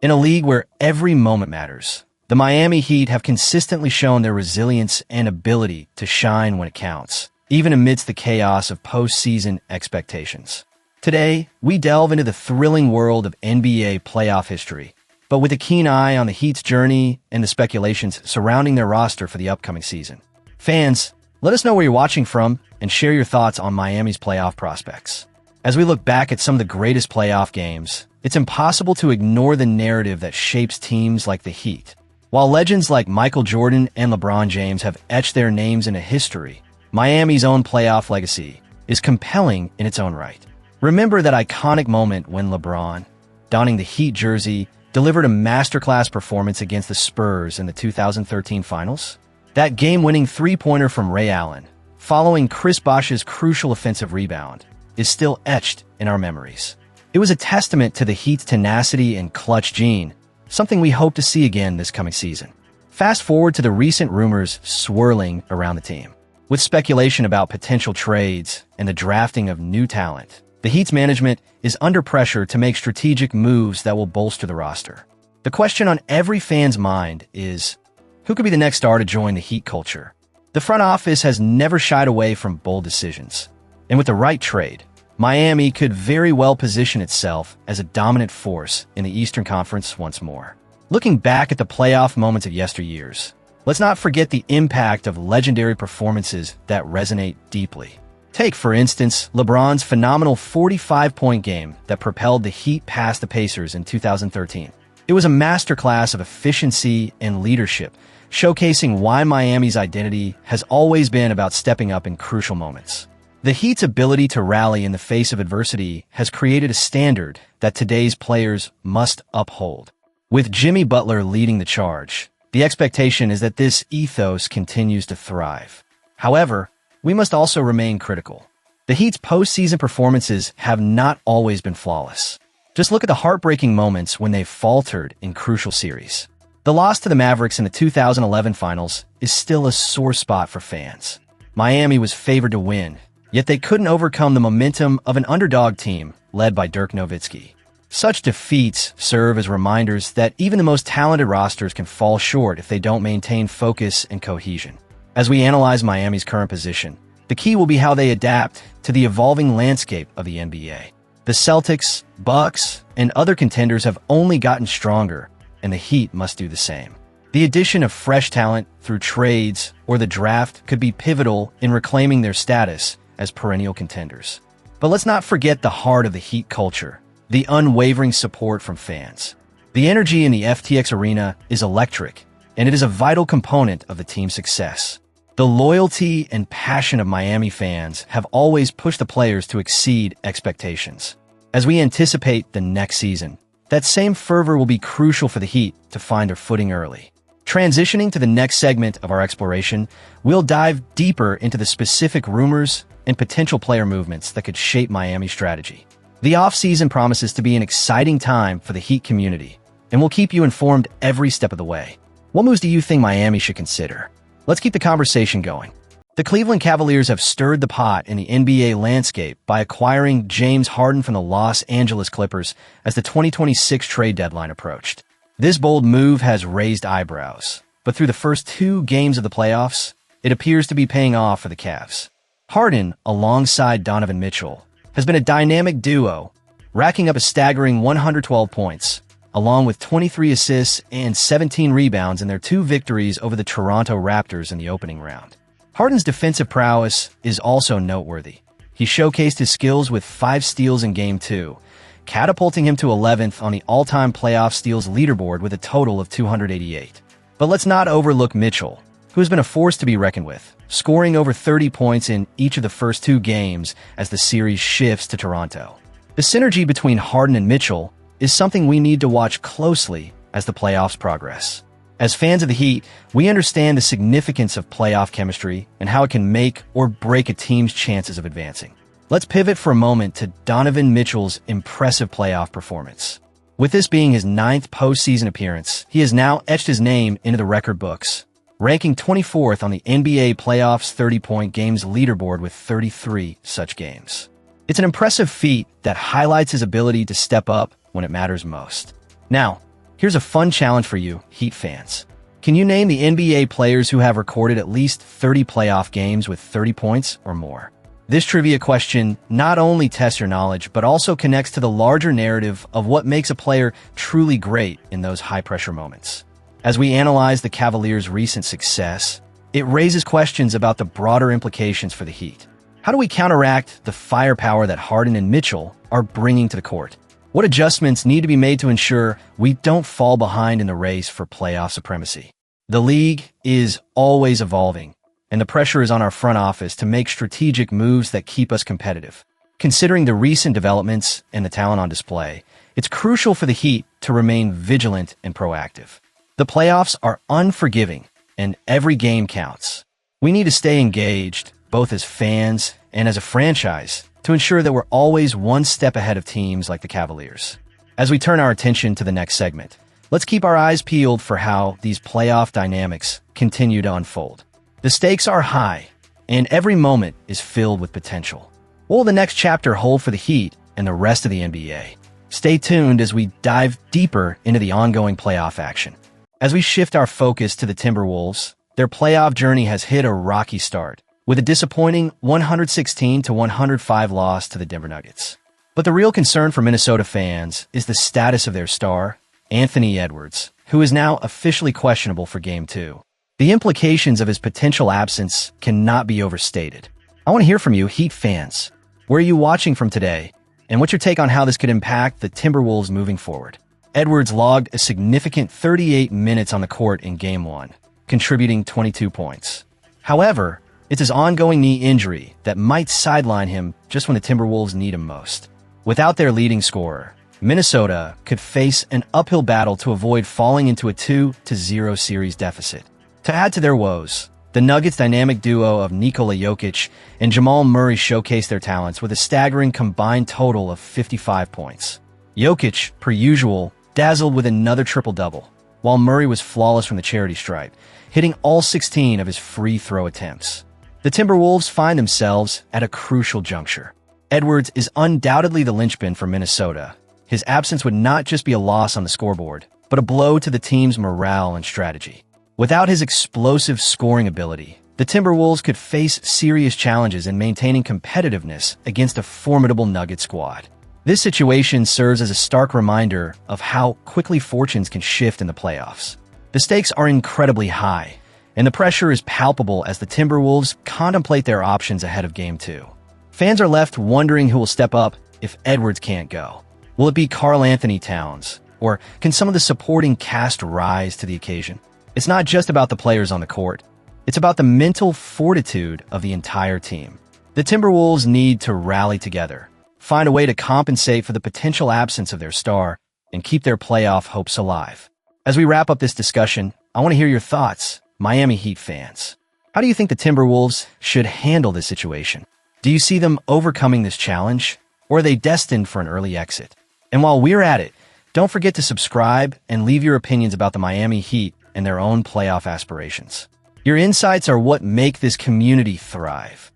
In a league where every moment matters, the Miami Heat have consistently shown their resilience and ability to shine when it counts, even amidst the chaos of postseason expectations. Today, we delve into the thrilling world of NBA playoff history, but with a keen eye on the Heat's journey and the speculations surrounding their roster for the upcoming season. Fans, let us know where you're watching from and share your thoughts on Miami's playoff prospects. As we look back at some of the greatest playoff games, it's impossible to ignore the narrative that shapes teams like the Heat. While legends like Michael Jordan and LeBron James have etched their names into history, Miami's own playoff legacy is compelling in its own right. Remember that iconic moment when LeBron, donning the Heat jersey, delivered a masterclass performance against the Spurs in the 2013 Finals? That game-winning three-pointer from Ray Allen, following Chris Bosh's crucial offensive rebound, is still etched in our memories. It was a testament to the Heat's tenacity and clutch gene, something we hope to see again this coming season. Fast forward to the recent rumors swirling around the team. With speculation about potential trades and the drafting of new talent, the Heat's management is under pressure to make strategic moves that will bolster the roster. The question on every fan's mind is, who could be the next star to join the Heat culture? The front office has never shied away from bold decisions, and with the right trade, Miami could very well position itself as a dominant force in the Eastern Conference once more. Looking back at the playoff moments of yesteryears, let's not forget the impact of legendary performances that resonate deeply. Take, for instance, LeBron's phenomenal 45-point game that propelled the Heat past the Pacers in 2013. It was a masterclass of efficiency and leadership, showcasing why Miami's identity has always been about stepping up in crucial moments. The Heat's ability to rally in the face of adversity has created a standard that today's players must uphold. With Jimmy Butler leading the charge, the expectation is that this ethos continues to thrive. However, we must also remain critical. The Heat's postseason performances have not always been flawless. Just look at the heartbreaking moments when they've faltered in crucial series. The loss to the Mavericks in the 2011 Finals is still a sore spot for fans. Miami was favored to win, yet they couldn't overcome the momentum of an underdog team led by Dirk Nowitzki. Such defeats serve as reminders that even the most talented rosters can fall short if they don't maintain focus and cohesion. As we analyze Miami's current position, the key will be how they adapt to the evolving landscape of the NBA. The Celtics, Bucks, and other contenders have only gotten stronger, and the Heat must do the same. The addition of fresh talent through trades or the draft could be pivotal in reclaiming their status as perennial contenders. But let's not forget the heart of the Heat culture, the unwavering support from fans. The energy in the FTX arena is electric, and it is a vital component of the team's success. The loyalty and passion of Miami fans have always pushed the players to exceed expectations. As we anticipate the next season, that same fervor will be crucial for the Heat to find their footing early. Transitioning to the next segment of our exploration, we'll dive deeper into the specific rumors and potential player movements that could shape Miami's strategy. The offseason promises to be an exciting time for the Heat community, and we'll keep you informed every step of the way. What moves do you think Miami should consider? Let's keep the conversation going. The Cleveland Cavaliers have stirred the pot in the NBA landscape by acquiring James Harden from the Los Angeles Clippers as the 2026 trade deadline approached. This bold move has raised eyebrows, but through the first two games of the playoffs, it appears to be paying off for the Cavs. Harden, alongside Donovan Mitchell, has been a dynamic duo, racking up a staggering 112 points, along with 23 assists and 17 rebounds in their two victories over the Toronto Raptors in the opening round. Harden's defensive prowess is also noteworthy. He showcased his skills with 5 steals in Game 2, catapulting him to 11th on the all-time playoff steals leaderboard with a total of 288. But let's not overlook Mitchell, who has been a force to be reckoned with, scoring over 30 points in each of the first 2 games as the series shifts to Toronto. The synergy between Harden and Mitchell is something we need to watch closely as the playoffs progress. As fans of the Heat, we understand the significance of playoff chemistry and how it can make or break a team's chances of advancing. Let's pivot for a moment to Donovan Mitchell's impressive playoff performance. With this being his 9th postseason appearance, he has now etched his name into the record books, ranking 24th on the NBA playoffs 30-point games leaderboard with 33 such games. It's an impressive feat that highlights his ability to step up when it matters most. Now, Here's a fun challenge for you, Heat fans. Can you name the NBA players who have recorded at least 30 playoff games with 30 points or more? This trivia question not only tests your knowledge, but also connects to the larger narrative of what makes a player truly great in those high-pressure moments. As we analyze the Cavaliers' recent success, it raises questions about the broader implications for the Heat. How do we counteract the firepower that Harden and Mitchell are bringing to the court? What adjustments need to be made to ensure we don't fall behind in the race for playoff supremacy? The league is always evolving, and the pressure is on our front office to make strategic moves that keep us competitive. Considering the recent developments and the talent on display, it's crucial for the Heat to remain vigilant and proactive. The playoffs are unforgiving, and every game counts. We need to stay engaged, both as fans and as a franchise, to ensure that we're always one step ahead of teams like the Cavaliers. As we turn our attention to the next segment, let's keep our eyes peeled for how these playoff dynamics continue to unfold. The stakes are high, and every moment is filled with potential. What will the next chapter hold for the Heat and the rest of the NBA? Stay tuned as we dive deeper into the ongoing playoff action. As we shift our focus to the Timberwolves, their playoff journey has hit a rocky start, with a disappointing 116-105 loss to the Denver Nuggets. But the real concern for Minnesota fans is the status of their star, Anthony Edwards, who is now officially questionable for Game 2. The implications of his potential absence cannot be overstated. I want to hear from you, Heat fans. Where are you watching from today? And what's your take on how this could impact the Timberwolves moving forward? Edwards logged a significant 38 minutes on the court in Game 1, contributing 22 points. However, it's his ongoing knee injury that might sideline him just when the Timberwolves need him most. Without their leading scorer, Minnesota could face an uphill battle to avoid falling into a 2-0 series deficit. To add to their woes, the Nuggets' dynamic duo of Nikola Jokic and Jamal Murray showcased their talents with a staggering combined total of 55 points. Jokic, per usual, dazzled with another triple-double, while Murray was flawless from the charity stripe, hitting all 16 of his free throw attempts. The Timberwolves find themselves at a crucial juncture. Edwards is undoubtedly the linchpin for Minnesota. His absence would not just be a loss on the scoreboard, but a blow to the team's morale and strategy. Without his explosive scoring ability, the Timberwolves could face serious challenges in maintaining competitiveness against a formidable Nugget squad. This situation serves as a stark reminder of how quickly fortunes can shift in the playoffs. The stakes are incredibly high, and the pressure is palpable as the Timberwolves contemplate their options ahead of Game 2. Fans are left wondering who will step up if Edwards can't go. Will it be Karl Anthony Towns, or can some of the supporting cast rise to the occasion? It's not just about the players on the court. It's about the mental fortitude of the entire team. The Timberwolves need to rally together, find a way to compensate for the potential absence of their star, and keep their playoff hopes alive. As we wrap up this discussion, I want to hear your thoughts, Miami Heat fans. How do you think the Timberwolves should handle this situation? Do you see them overcoming this challenge, or are they destined for an early exit? And while we're at it, don't forget to subscribe and leave your opinions about the Miami Heat and their own playoff aspirations. Your insights are what make this community thrive.